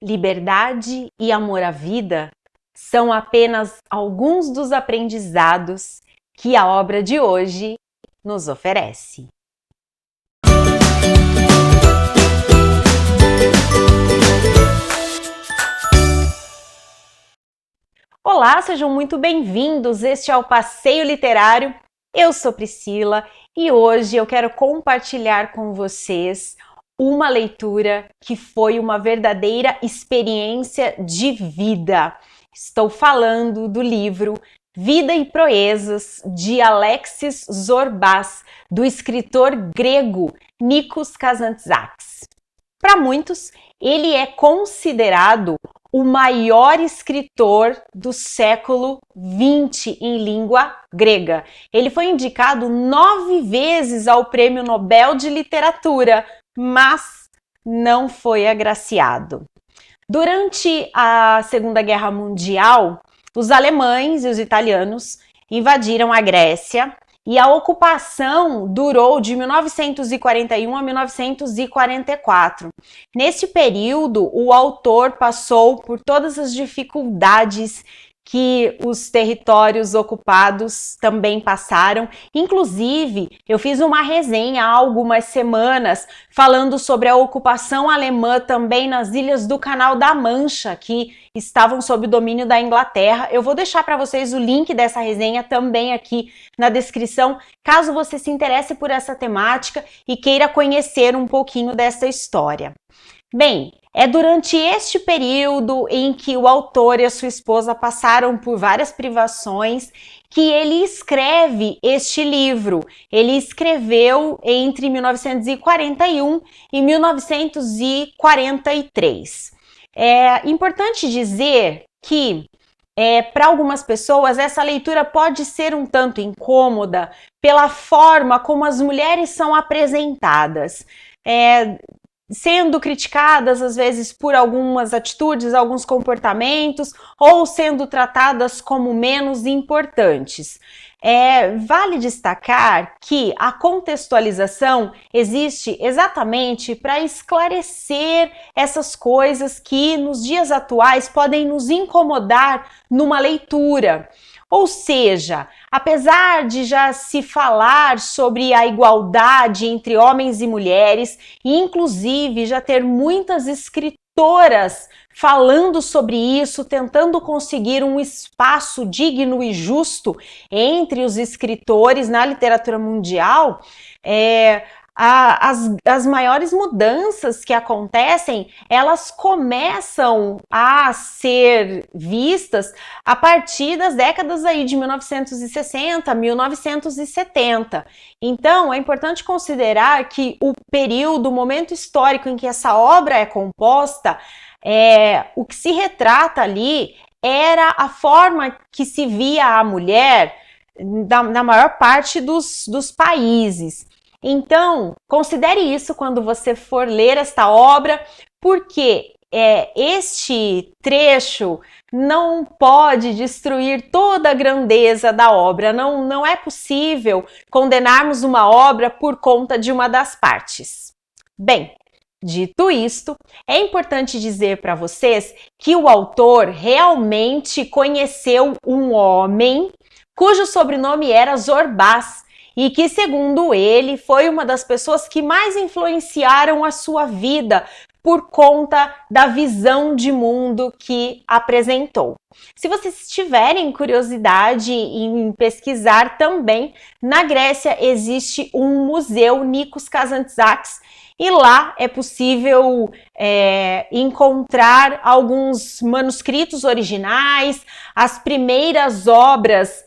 Liberdade e amor à vida são apenas alguns dos aprendizados que a obra de hoje nos oferece. Olá, sejam muito bem-vindos. Este é o Passeio Literário. Eu sou Priscila e hoje eu quero compartilhar com vocês uma leitura que foi uma verdadeira experiência de vida. Estou falando do livro Vida e Proezas, de Alexis Zorbas, do escritor grego Nikos Kazantzakis. Para muitos, ele é considerado o maior escritor do século XX em língua grega. Ele foi indicado 9 vezes ao Prêmio Nobel de Literatura, mas não foi agraciado. Durante a Segunda Guerra Mundial, os alemães e os italianos invadiram a Grécia e a ocupação durou de 1941 a 1944. Nesse período, o autor passou por todas as dificuldades que os territórios ocupados também passaram. Inclusive, eu fiz uma resenha há algumas semanas falando sobre a ocupação alemã também nas ilhas do Canal da Mancha, que estavam sob o domínio da Inglaterra. Eu vou deixar para vocês o link dessa resenha também aqui na descrição, caso você se interesse por essa temática e queira conhecer um pouquinho dessa história. Bem, é durante este período em que o autor e a sua esposa passaram por várias privações que ele escreve este livro. Ele escreveu entre 1941 e 1943. É importante dizer que para algumas pessoas essa leitura pode ser um tanto incômoda pela forma como as mulheres são apresentadas. Sendo criticadas às vezes por algumas atitudes, alguns comportamentos, ou sendo tratadas como menos importantes. Vale destacar que a contextualização existe exatamente para esclarecer essas coisas que nos dias atuais podem nos incomodar numa leitura. Ou seja, apesar de já se falar sobre a igualdade entre homens e mulheres, e inclusive já ter muitas escritoras falando sobre isso, tentando conseguir um espaço digno e justo entre os escritores na literatura mundial, as maiores mudanças que acontecem, elas começam a ser vistas a partir das décadas aí de 1960, 1970. Então, é importante considerar que o período, o momento histórico em que essa obra é composta, o que se retrata ali era a forma que se via a mulher na maior parte dos países. Então, considere isso quando você for ler esta obra, porque este trecho não pode destruir toda a grandeza da obra. Não é possível condenarmos uma obra por conta de uma das partes. Bem, dito isto, é importante dizer para vocês que o autor realmente conheceu um homem cujo sobrenome era Zorbas, e que, segundo ele, foi uma das pessoas que mais influenciaram a sua vida por conta da visão de mundo que apresentou. Se vocês tiverem curiosidade em pesquisar também, na Grécia existe um museu Nikos Kazantzakis, e lá é possível encontrar alguns manuscritos originais, as primeiras obras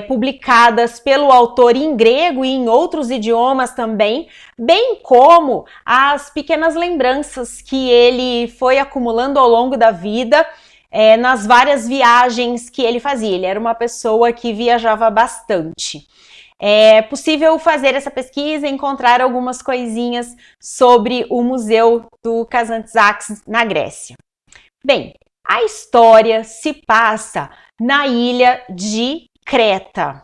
publicadas pelo autor em grego e em outros idiomas também, bem como as pequenas lembranças que ele foi acumulando ao longo da vida nas várias viagens que ele fazia. Ele era uma pessoa que viajava bastante. É possível fazer essa pesquisa e encontrar algumas coisinhas sobre o Museu do Kazantzakis na Grécia. Bem, a história se passa na ilha de Creta.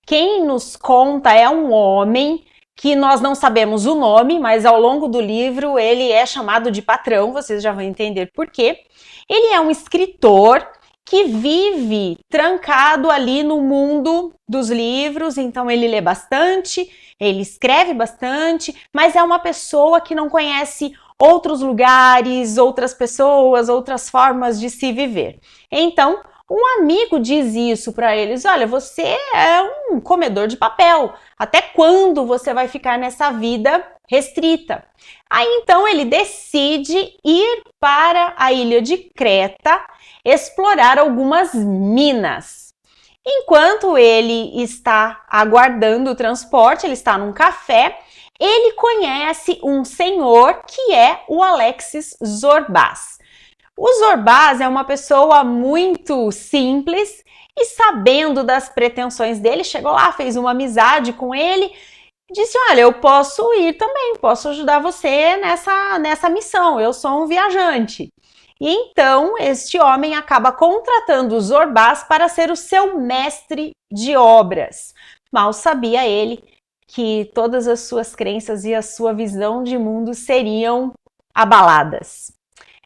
Quem nos conta é um homem que nós não sabemos o nome, mas ao longo do livro ele é chamado de patrão, vocês já vão entender por quê. Ele é um escritor que vive trancado ali no mundo dos livros, então ele lê bastante, ele escreve bastante, mas é uma pessoa que não conhece outros lugares, outras pessoas, outras formas de se viver. Então, um amigo diz isso para eles: olha, você é um comedor de papel. Até quando você vai ficar nessa vida restrita? Aí então ele decide ir para a ilha de Creta explorar algumas minas. Enquanto ele está aguardando o transporte, ele está num café, ele conhece um senhor que é o Alexis Zorbas. O Zorbas é uma pessoa muito simples e, sabendo das pretensões dele, chegou lá, fez uma amizade com ele, disse: olha, eu posso ir também, posso ajudar você nessa missão, eu sou um viajante. E então este homem acaba contratando o Zorbas para ser o seu mestre de obras. Mal sabia ele que todas as suas crenças e a sua visão de mundo seriam abaladas.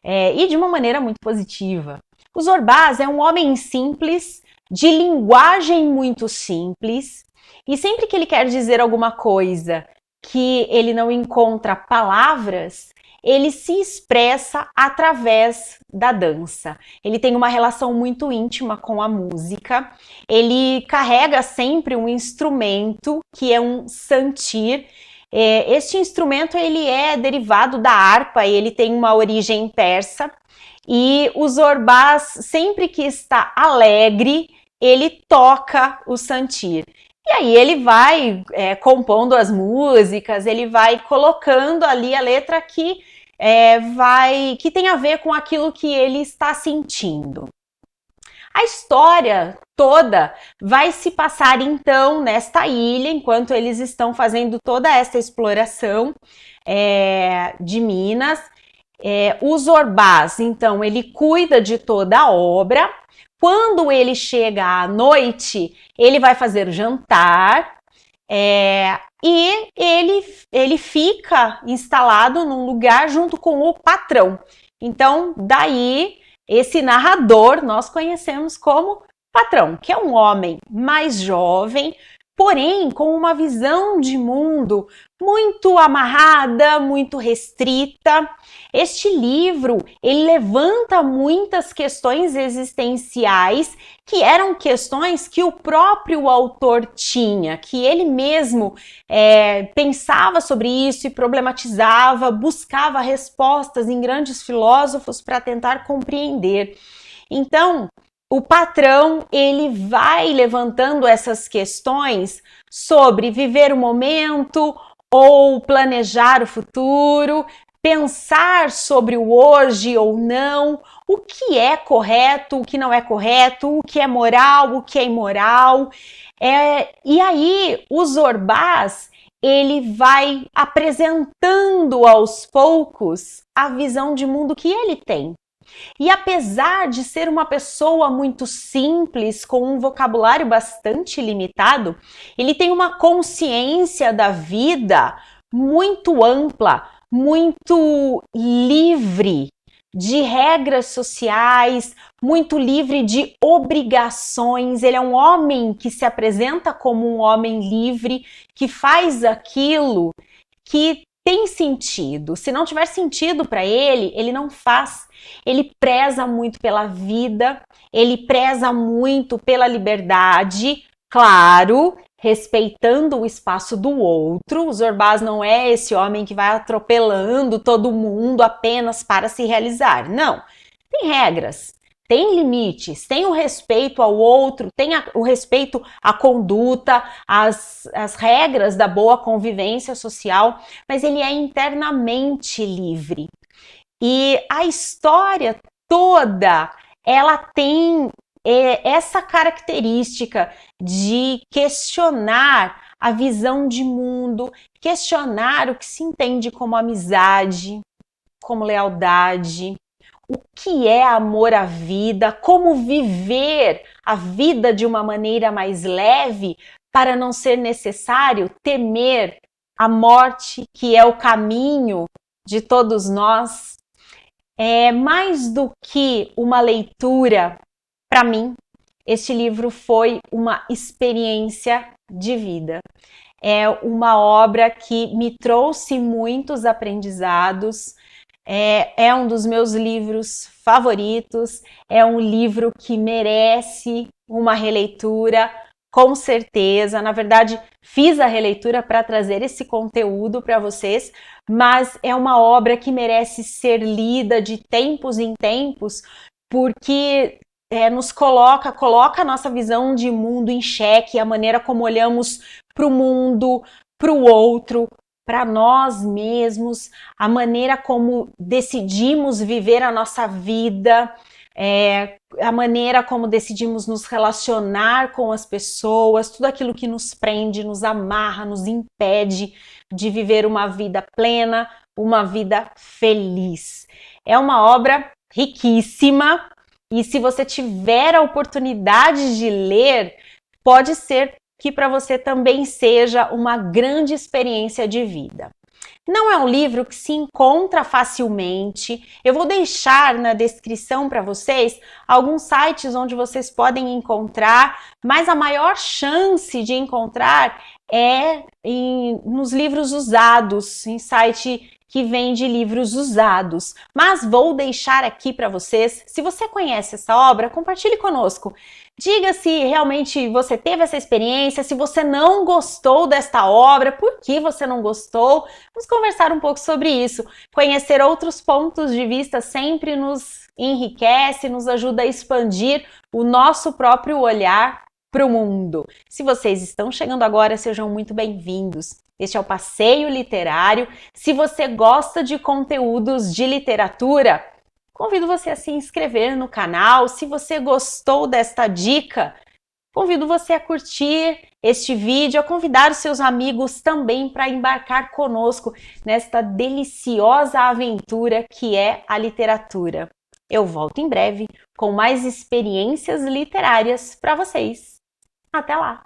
E de uma maneira muito positiva. O Zorbas é um homem simples, de linguagem muito simples, e sempre que ele quer dizer alguma coisa que ele não encontra palavras, ele se expressa através da dança. Ele tem uma relação muito íntima com a música, ele carrega sempre um instrumento que é um santir. Este instrumento ele é derivado da harpa, ele tem uma origem persa, e o Zorbas, sempre que está alegre, ele toca o santir. E aí ele vai compondo as músicas, ele vai colocando ali a letra que tem a ver com aquilo que ele está sentindo. A história toda vai se passar então nesta ilha, enquanto eles estão fazendo toda essa exploração de Minas. O Zorbas, então, ele cuida de toda a obra. Quando ele chega à noite, ele vai fazer o jantar e ele fica instalado num lugar junto com o patrão. Então, daí, esse narrador nós conhecemos como patrão, que é um homem mais jovem, porém com uma visão de mundo muito amarrada, muito restrita. Este livro, ele levanta muitas questões existenciais que eram questões que o próprio autor tinha, que ele mesmo pensava sobre isso e problematizava, buscava respostas em grandes filósofos para tentar compreender. Então, o patrão, ele vai levantando essas questões sobre viver o momento ou planejar o futuro, pensar sobre o hoje ou não, o que é correto, o que não é correto, o que é moral, o que é imoral. E aí, o Zorbas, ele vai apresentando aos poucos a visão de mundo que ele tem. E apesar de ser uma pessoa muito simples, com um vocabulário bastante limitado, ele tem uma consciência da vida muito ampla, muito livre de regras sociais, muito livre de obrigações. Ele é um homem que se apresenta como um homem livre, que faz aquilo que tem sentido. Se não tiver sentido para ele, ele não faz. Ele preza muito pela vida, ele preza muito pela liberdade, claro, respeitando o espaço do outro. O Zorbas não é esse homem que vai atropelando todo mundo apenas para se realizar. Não, tem regras. Tem limites, tem o respeito ao outro, tem o respeito à conduta, às regras da boa convivência social, mas ele é internamente livre. E a história toda, ela tem essa característica de questionar a visão de mundo, questionar o que se entende como amizade, como lealdade, o que é amor à vida, como viver a vida de uma maneira mais leve para não ser necessário temer a morte, que é o caminho de todos nós, mais do que uma leitura, para mim, este livro foi uma experiência de vida. É uma obra que me trouxe muitos aprendizados, é um dos meus livros favoritos, é um livro que merece uma releitura, com certeza. Na verdade, fiz a releitura para trazer esse conteúdo para vocês, mas é uma obra que merece ser lida de tempos em tempos, porque nos coloca a nossa visão de mundo em xeque, a maneira como olhamos para o mundo, para o outro, para nós mesmos, a maneira como decidimos viver a nossa vida, a maneira como decidimos nos relacionar com as pessoas, tudo aquilo que nos prende, nos amarra, nos impede de viver uma vida plena, uma vida feliz. É uma obra riquíssima e se você tiver a oportunidade de ler, pode ser que para você também seja uma grande experiência de vida. Não é um livro que se encontra facilmente. Eu vou deixar na descrição para vocês alguns sites onde vocês podem encontrar, mas a maior chance de encontrar é nos livros usados, em site que vende livros usados. Mas vou deixar aqui para vocês. Se você conhece essa obra, compartilhe conosco. Diga se realmente você teve essa experiência, se você não gostou desta obra, por que você não gostou? Vamos conversar um pouco sobre isso. Conhecer outros pontos de vista sempre nos enriquece, nos ajuda a expandir o nosso próprio olhar para o mundo. Se vocês estão chegando agora, sejam muito bem-vindos. Este é o Passeio Literário. Se você gosta de conteúdos de literatura, convido você a se inscrever no canal. Se você gostou desta dica, convido você a curtir este vídeo, a convidar os seus amigos também para embarcar conosco nesta deliciosa aventura que é a literatura. Eu volto em breve com mais experiências literárias para vocês. Até lá!